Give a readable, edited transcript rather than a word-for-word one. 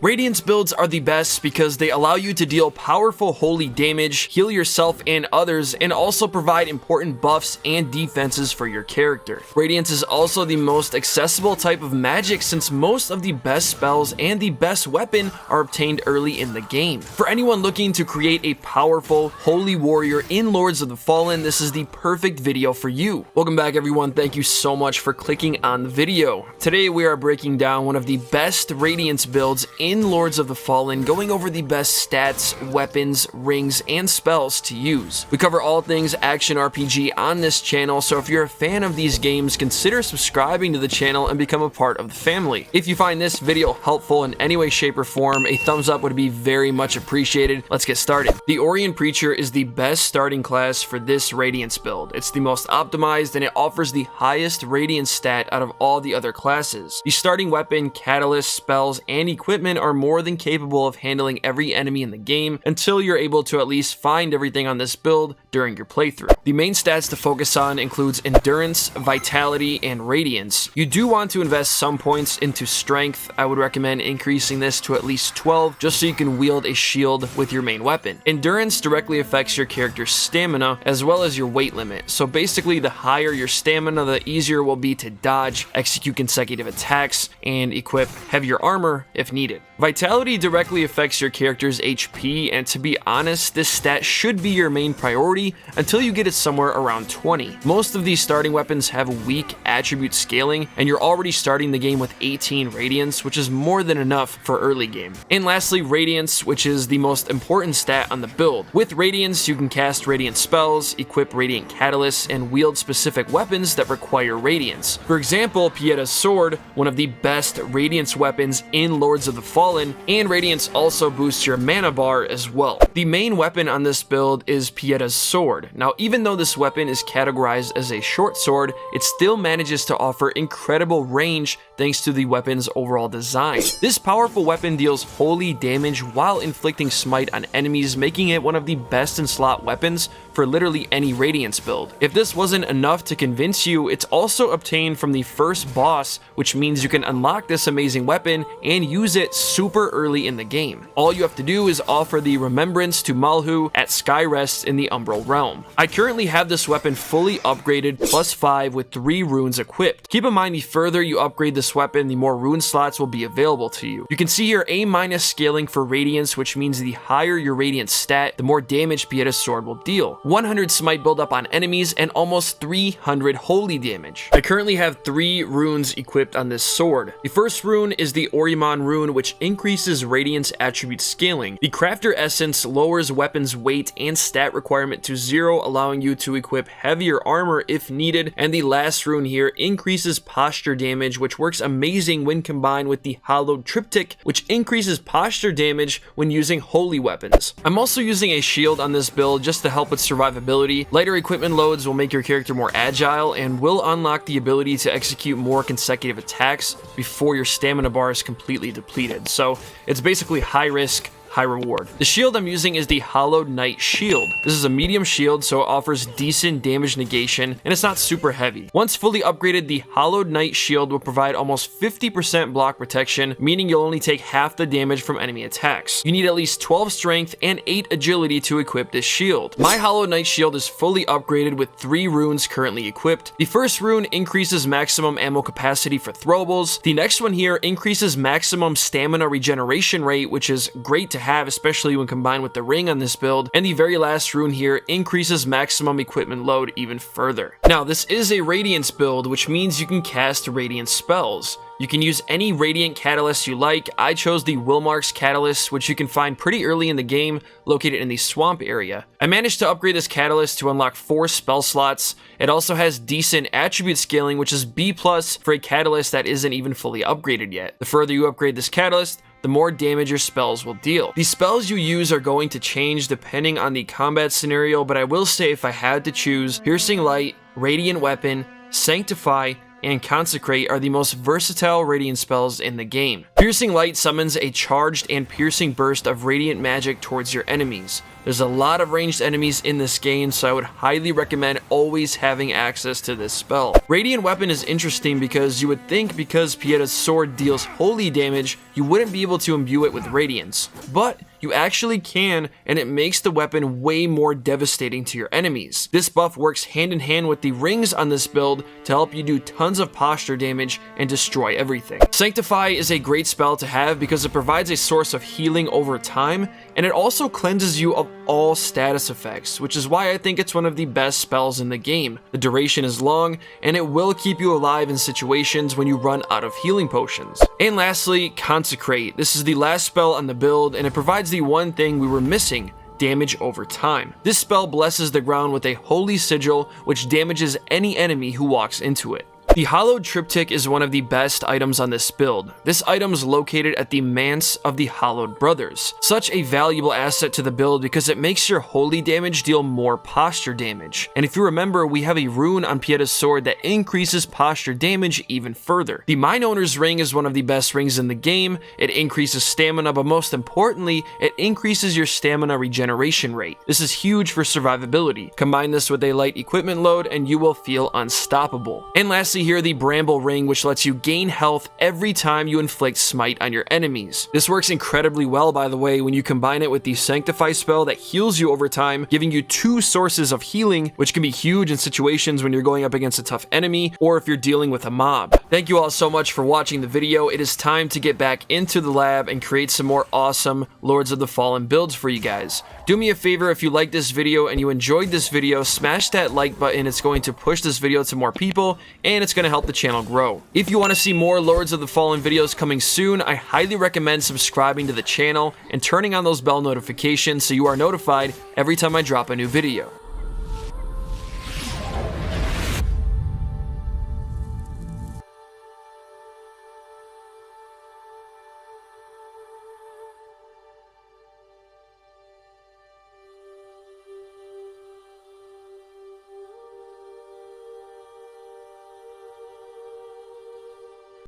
Radiance builds are the best because they allow you to deal powerful holy damage, heal yourself and others, and also provide important buffs and defenses for your character. Radiance is also the most accessible type of magic since most of the best spells and the best weapon are obtained early in the game. For anyone looking to create a powerful holy warrior in Lords of the Fallen, this is the perfect video for you. Welcome back everyone, thank you so much for clicking on the video. Today we are breaking down one of the best Radiance builds in Lords of the Fallen, going over the best stats, weapons, rings, and spells to use. We cover all things action RPG on this channel, so if you're a fan of these games, consider subscribing to the channel and become a part of the family. If you find this video helpful in any way, shape, or form, a thumbs up would be very much appreciated. Let's get started. The Orion Preacher is the best starting class for this Radiance build. It's the most optimized and it offers the highest Radiance stat out of all the other classes. The starting weapon, catalyst, spells, and equipment are more than capable of handling every enemy in the game until you're able to at least find everything on this build during your playthrough. The main stats to focus on includes endurance, vitality, and radiance. You do want to invest some points into strength. I would recommend increasing this to at least 12 just so you can wield a shield with your main weapon. Endurance directly affects your character's stamina as well as your weight limit. So basically the higher your stamina, the easier it will be to dodge, execute consecutive attacks, and equip heavier armor if needed. Vitality directly affects your character's HP, and to be honest, this stat should be your main priority until you get it somewhere around 20. Most of these starting weapons have weak attribute scaling, and you're already starting the game with 18 Radiance, which is more than enough for early game. And lastly, Radiance, which is the most important stat on the build. With Radiance, you can cast Radiant spells, equip Radiant catalysts, and wield specific weapons that require Radiance. For example, Pietas Sword, one of the best Radiance weapons in Lords of the Fallen, and Radiance also boosts your mana bar as well. The main weapon on this build is Pietas Sword. Now, even though this weapon is categorized as a short sword, it still manages to offer incredible range thanks to the weapon's overall design. This powerful weapon deals holy damage while inflicting smite on enemies, making it one of the best in slot weapons for literally any Radiance build. If this wasn't enough to convince you, it's also obtained from the first boss, which means you can unlock this amazing weapon and use it super early in the game. All you have to do is offer the remembrance to Molhu at skyrest in the Umbral realm. I currently have this weapon fully upgraded +5 with 3 runes equipped. Keep in mind, the further you upgrade this weapon, the more rune slots will be available to you. You can see here A- scaling for Radiance, which means the higher your Radiance stat, the more damage Pietas Sword will deal. 100 Smite buildup on enemies and almost 300 holy damage. I currently have 3 runes equipped on this sword. The first rune is the Orymon rune, which increases Radiance attribute scaling. The Crafter Essence lowers weapons weight and stat requirement to 0, allowing you to equip heavier armor if needed. And the last rune here increases posture damage, which works amazing when combined with the Hollowed Triptych, which increases posture damage when using holy weapons. I'm also using a shield on this build just to help with survivability. Lighter equipment loads will make your character more agile and will unlock the ability to execute more consecutive attacks before your stamina bar is completely depleted. So it's basically high risk, high reward. The shield I'm using is the Hollowed Knight Shield. This is a medium shield, so it offers decent damage negation, and it's not super heavy. Once fully upgraded, the Hollowed Knight Shield will provide almost 50% block protection, meaning you'll only take half the damage from enemy attacks. You need at least 12 strength and 8 agility to equip this shield. My Hollowed Knight Shield is fully upgraded with 3 runes currently equipped. The first rune increases maximum ammo capacity for throwables. The next one here increases maximum stamina regeneration rate, which is great to have, especially when combined with the ring on this build. And the very last rune here increases maximum equipment load even further. Now, this is a Radiance build, which means you can cast Radiant spells. You can use any Radiant Catalyst you like. I chose the Wilmark's Catalyst, which you can find pretty early in the game, located in the swamp area. I managed to upgrade this Catalyst to unlock 4 spell slots. It also has decent attribute scaling, which is B+ for a Catalyst that isn't even fully upgraded yet. The further you upgrade this Catalyst, the more damage your spells will deal. The spells you use are going to change depending on the combat scenario, but I will say if I had to choose Piercing Light, Radiant Weapon, Sanctify, and Consecrate are the most versatile Radiant spells in the game. Piercing Light summons a charged and piercing burst of radiant magic towards your enemies. There's a lot of ranged enemies in this game, so I would highly recommend always having access to this spell. Radiant Weapon is interesting because you would think because Pietas Sword deals holy damage, you wouldn't be able to imbue it with Radiance. But you actually can, and it makes the weapon way more devastating to your enemies. This buff works hand in hand with the rings on this build to help you do tons of posture damage and destroy everything. Sanctify is a great spell to have because it provides a source of healing over time, and it also cleanses you of all status effects, which is why I think it's one of the best spells in the game. The duration is long, and it will keep you alive in situations when you run out of healing potions. And lastly, Consecrate. This is the last spell on the build, and it provides the one thing we were missing: damage over time. This spell blesses the ground with a holy sigil, which damages any enemy who walks into it. The Hallowed Triptych is one of the best items on this build. This item is located at the Manse of the Hallowed Brothers. Such a valuable asset to the build because it makes your holy damage deal more posture damage. And if you remember, we have a rune on Pietas Sword that increases posture damage even further. The Mine Owner's Ring is one of the best rings in the game. It increases stamina, but most importantly, it increases your stamina regeneration rate. This is huge for survivability. Combine this with a light equipment load and you will feel unstoppable. And lastly, here the Bramble Ring, which lets you gain health every time you inflict Smite on your enemies. This works incredibly well, by the way, when you combine it with the Sanctify spell that heals you over time, giving you 2 sources of healing, which can be huge in situations when you're going up against a tough enemy or if you're dealing with a mob. Thank you all so much for watching the video. It is time to get back into the lab and create some more awesome Lords of the Fallen builds for you guys. Do me a favor, if you liked this video and you enjoyed this video, smash that like button. It's going to push this video to more people, and it's going to help the channel grow. If you want to see more Lords of the Fallen videos coming soon, I highly recommend subscribing to the channel and turning on those bell notifications so you are notified every time I drop a new video.